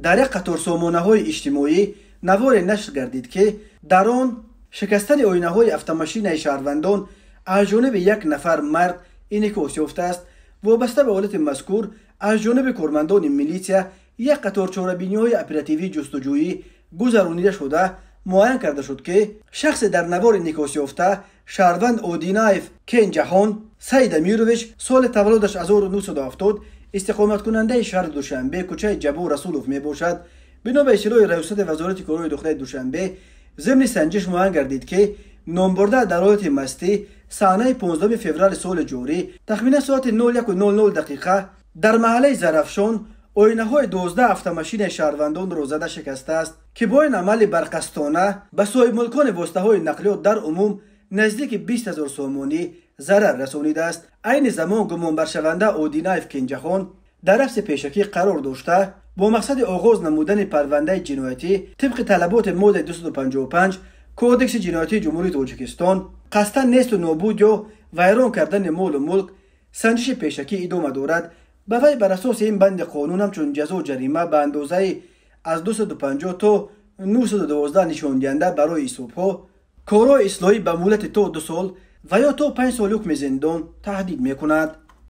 در یک قطار سامانه‌های اجتماعی نوار نشر گردید که در آن شکستن آینه‌های اتومبیل شهروندان از جانب یک نفر مرد انعکاس یافته است. وابسته به حالت مذکور از جانب کارمندان میلیسیا یک قطار چاره‌بینی‌های اپراتیوی جستجویی گذرانیده شده معاین کرده شد که شخص در نوار انعکاس یافته شهروند اودینایف کین جهان سید امیروویچ سال تولدش 1970 استقامت کننده شهر دوشنبه کوچه جبو رسولوف می باشد. بنا به اطلاع رئیست وزارت کارهای داخلی دوشنبه ضمن سنجش معاین گردید که نامبرده در حالت مستی صحنه 15 فوریه سال جاری تخمیناً ساعت 01:00 دقیقه در محله زرافشان آینه‌های 12 اتومبیل شهروندان را زده شکسته است که با این عمل برقصدانه به صاحب ملکان واسطه‌های نقلیات در عموم نزدیک 20,000 سومانی ضرر رسانیده است. عین زمان گمانبر شونده اودینایف کین جهان در حبس پیشکی قرار داشته با مقصد آغاز نمودن پرونده جنایتی طبق طلبات ماده 255 کودکس جنایتی جمهوری تاجیکستان قصداً نیست و نابود یا ویران کردن مال و ملک سنجش پیشکی ادامه دارد. به وی بر اساس این بند قانون همچون جزا و جریمه به اندازه از 250 تا 912 نشان دهنده برای ایسوپ‌ها، کارهای اصلاحی به مهلت تا 2 سال و یا تا 5 سال حکم زندان تهدید می‌کند.